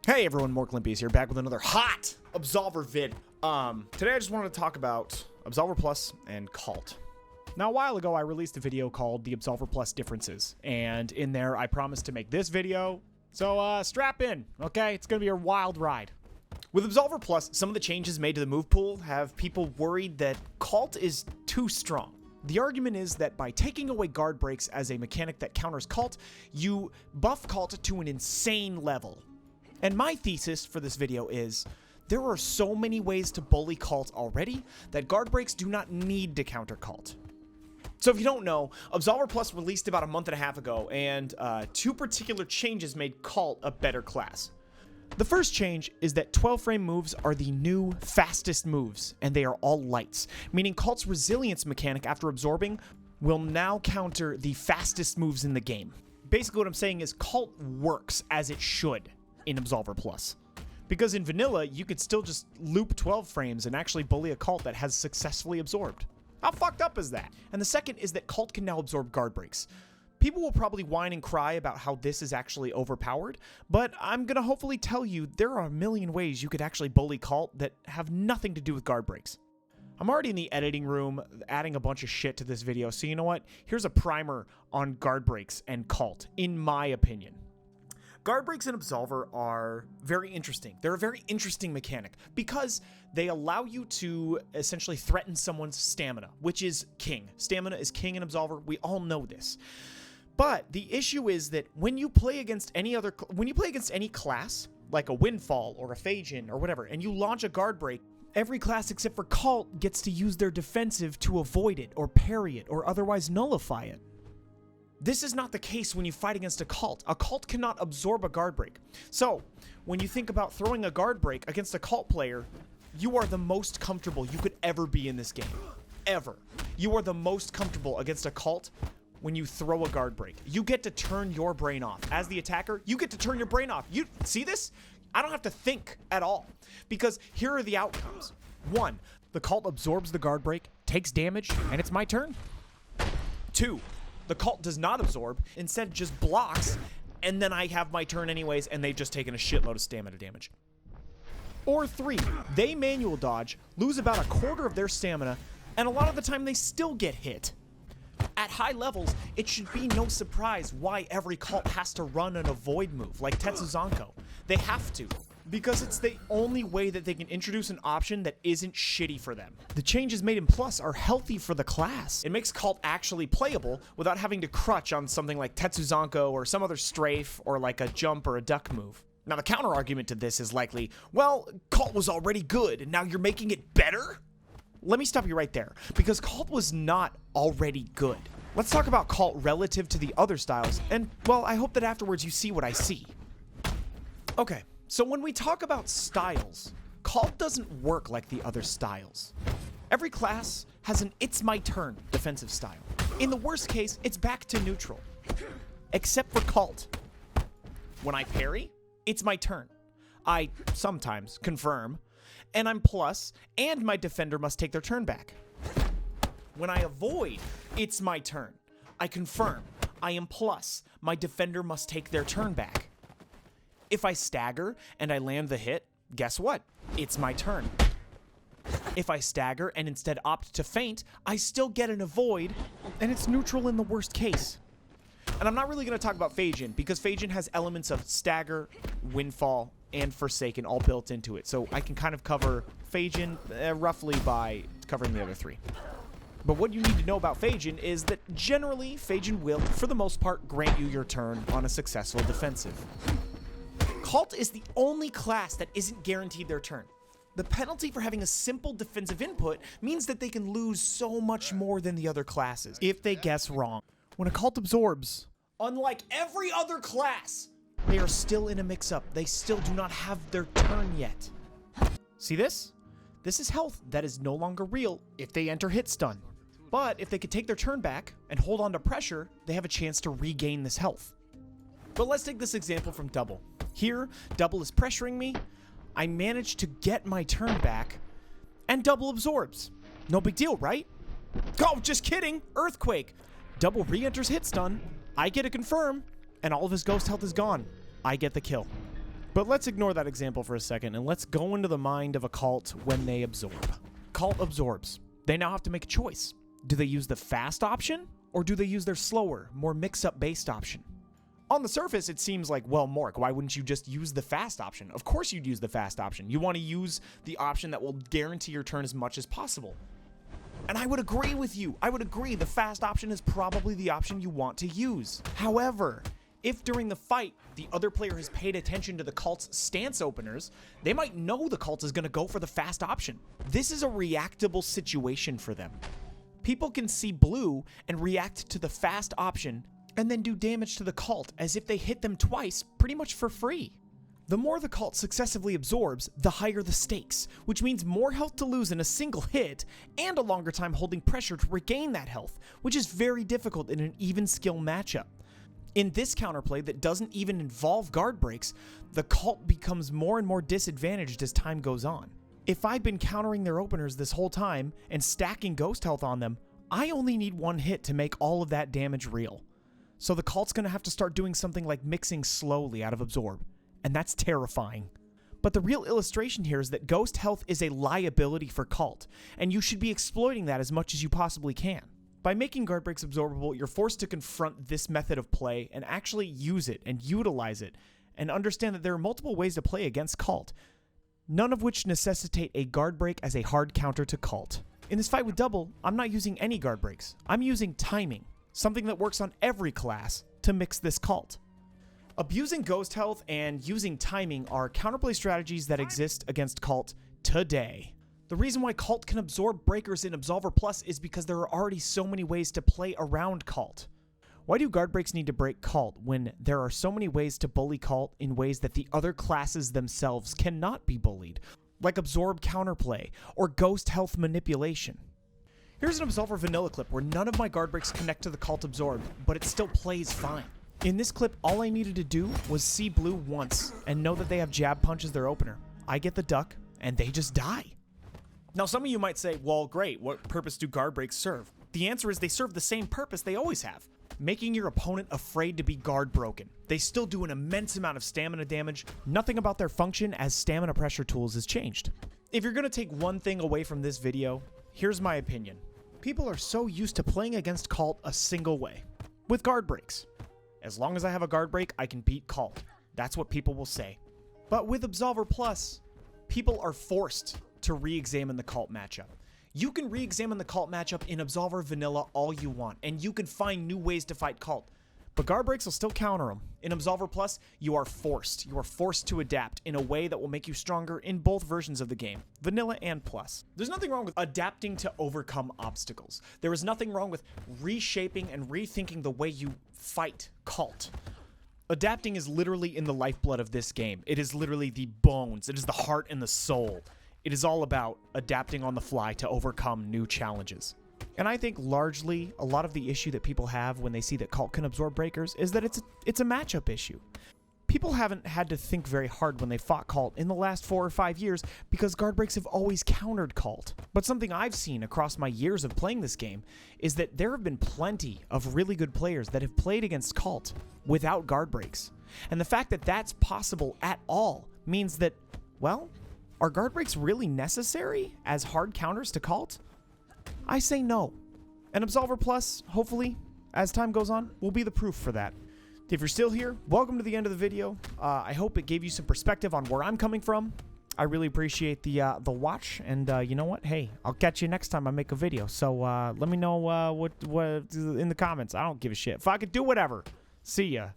Hey everyone, Morklympious here, back with another hot Absolver vid. Today I just wanted to talk about Absolver Plus and Kahlt. Now, a while ago, I released a video called The Absolver Plus Differences, and in there, I promised to make this video, so strap in, okay? It's gonna be a wild ride. With Absolver Plus, some of the changes made to the move pool have people worried that Kahlt is too strong. The argument is that by taking away guard breaks as a mechanic that counters Kahlt, you buff Kahlt to an insane level. And my thesis for this video is, there are so many ways to bully Kahlt already that guard breaks do not need to counter Kahlt. So if you don't know, Absolver Plus released about a month and a half ago, and two particular changes made Kahlt a better class. The first change is that 12-frame moves are the new fastest moves, and they are all lights, meaning Kahlt's resilience mechanic after absorbing will now counter the fastest moves in the game. Basically what I'm saying is Kahlt works as it should in Absolver Plus. Because in vanilla, you could still just loop 12 frames and actually bully a Kahlt that has successfully absorbed. How fucked up is that? And the second is that Kahlt can now absorb guard breaks. People will probably whine and cry about how this is actually overpowered, but I'm gonna hopefully tell you there are a million ways you could actually bully Kahlt that have nothing to do with guard breaks. I'm already in the editing room adding a bunch of shit to this video, so you know what? Here's a primer on guard breaks and Kahlt, in my opinion. Guard breaks in Absolver are very interesting. They're a very interesting mechanic because they allow you to essentially threaten someone's stamina, which is king. Stamina is king in Absolver. We all know this. But the issue is that when you play against any class, like a Windfall or a Phajin or whatever, and you launch a guard break, every class except for Kahlt gets to use their defensive to avoid it or parry it or otherwise nullify it. This is not the case when you fight against a Kahlt. A Kahlt cannot absorb a guard break. So, when you think about throwing a guard break against a Kahlt player, you are the most comfortable you could ever be in this game. Ever. You are the most comfortable against a Kahlt when you throw a guard break. You get to turn your brain off. As the attacker, you get to turn your brain off. You see this? I don't have to think at all. Because here are the outcomes. 1, the Kahlt absorbs the guard break, takes damage, and it's my turn. 2, the Kahlt does not absorb, instead just blocks, and then I have my turn anyways, and they've just taken a shitload of stamina damage. Or 3, they manual dodge, lose about a quarter of their stamina, and a lot of the time they still get hit. At high levels, it should be no surprise why every Kahlt has to run an avoid move, like Tetsuzanko. They have to, because it's the only way that they can introduce an option that isn't shitty for them. The changes made in Plus are healthy for the class. It makes Kahlt actually playable without having to crutch on something like Tetsuzanko or some other strafe or like a jump or a duck move. Now the counter argument to this is likely, well, Kahlt was already good and now you're making it better? Let me stop you right there, because Kahlt was not already good. Let's talk about Kahlt relative to the other styles, and, well, I hope that afterwards you see what I see. Okay, so when we talk about styles, Kahlt doesn't work like the other styles. Every class has an it's my turn defensive style. In the worst case, it's back to neutral. Except for Kahlt. When I parry, it's my turn. I sometimes confirm, and I'm plus, and my defender must take their turn back. When I avoid, it's my turn. I confirm, I am plus, my defender must take their turn back. If I stagger and I land the hit, guess what? It's my turn. If I stagger and instead opt to feint, I still get an avoid, and it's neutral in the worst case. And I'm not really going to talk about Phajin, because Phajin has elements of stagger, Windfall, and Forsaken all built into it. So I can kind of cover Phajin roughly by covering the other 3. But what you need to know about Phajin is that generally Phajin will, for the most part, grant you your turn on a successful defensive. Kahlt is the only class that isn't guaranteed their turn. The penalty for having a simple defensive input means that they can lose so much more than the other classes if they guess wrong. When a Kahlt absorbs, unlike every other class, they are still in a mix-up. They still do not have their turn yet. See this? This is health that is no longer real if they enter hit stun. But if they could take their turn back and hold on to pressure, they have a chance to regain this health. But let's take this example from Double. Here, Double is pressuring me. I manage to get my turn back, and Double absorbs. No big deal, right? Oh, just kidding. Earthquake. Double re-enters hit stun. I get a confirm, and all of his ghost health is gone. I get the kill. But let's ignore that example for a second, and let's go into the mind of a Kahlt when they absorb. Kahlt absorbs. They now have to make a choice. Do they use the fast option, or do they use their slower, more mix-up based option? On the surface, it seems like, well, Mork, why wouldn't you just use the fast option? Of course you'd use the fast option. You want to use the option that will guarantee your turn as much as possible. And I would agree with you. I would agree the fast option is probably the option you want to use. However, if during the fight, the other player has paid attention to the Kahlt's stance openers, they might know the Kahlt is going to go for the fast option. This is a reactable situation for them. People can see blue and react to the fast option and then do damage to the Kahlt as if they hit them twice pretty much for free. The more the Kahlt successively absorbs, the higher the stakes, which means more health to lose in a single hit and a longer time holding pressure to regain that health, which is very difficult in an even skill matchup. In this counterplay that doesn't even involve guard breaks, the Kahlt becomes more and more disadvantaged as time goes on. If I've been countering their openers this whole time and stacking ghost health on them, I only need one hit to make all of that damage real. So the Kahlt's going to have to start doing something like mixing slowly out of absorb, and that's terrifying. But the real illustration here is that ghost health is a liability for Kahlt, and you should be exploiting that as much as you possibly can. By making guard breaks absorbable, you're forced to confront this method of play and actually use it and utilize it, and understand that there are multiple ways to play against Kahlt, none of which necessitate a guard break as a hard counter to Kahlt. In this fight with double, I'm not using any guard breaks. I'm using timing, something that works on every class, to mix this Kahlt. Abusing ghost health and using timing are counterplay strategies that exist against Kahlt today. The reason why Kahlt can absorb breakers in Absolver Plus is because there are already so many ways to play around Kahlt. Why do guard breaks need to break Kahlt when there are so many ways to bully Kahlt in ways that the other classes themselves cannot be bullied, like absorb counterplay or ghost health manipulation? Here's an Absolver vanilla clip where none of my guard breaks connect to the Kahlt absorb, but it still plays fine. In this clip, all I needed to do was see blue once and know that they have jab punch as their opener. I get the duck, and they just die. Now, some of you might say, well, great, what purpose do guard breaks serve? The answer is they serve the same purpose they always have, making your opponent afraid to be guard broken. They still do an immense amount of stamina damage. Nothing about their function as stamina pressure tools has changed. If you're going to take one thing away from this video, here's my opinion. People are so used to playing against Kahlt a single way, with guard breaks. As long as I have a guard break, I can beat Kahlt. That's what people will say. But with Absolver Plus, people are forced to re-examine the Kahlt matchup. You can re-examine the Kahlt matchup in Absolver Vanilla all you want, and you can find new ways to fight Kahlt. But guard breaks will still counter them. In Absolver Plus, you are forced. You are forced to adapt in a way that will make you stronger in both versions of the game, Vanilla and Plus. There's nothing wrong with adapting to overcome obstacles. There is nothing wrong with reshaping and rethinking the way you fight Kahlt. Adapting is literally in the lifeblood of this game. It is literally the bones. It is the heart and the soul. It is all about adapting on the fly to overcome new challenges. And I think largely a lot of the issue that people have when they see that Kahlt can absorb breakers is that it's a matchup issue. People haven't had to think very hard when they fought Kahlt in the last 4 or 5 years because guard breaks have always countered Kahlt. But something I've seen across my years of playing this game is that there have been plenty of really good players that have played against Kahlt without guard breaks. And the fact that that's possible at all means that, well, are guard breaks really necessary as hard counters to Kahlt? I say no. And Absolver Plus, hopefully, as time goes on, will be the proof for that. If you're still here, welcome to the end of the video. I hope it gave you some perspective on where I'm coming from. I really appreciate the watch, and you know what? Hey, I'll catch you next time I make a video. So let me know what in the comments. I don't give a shit. If I could do whatever. See ya.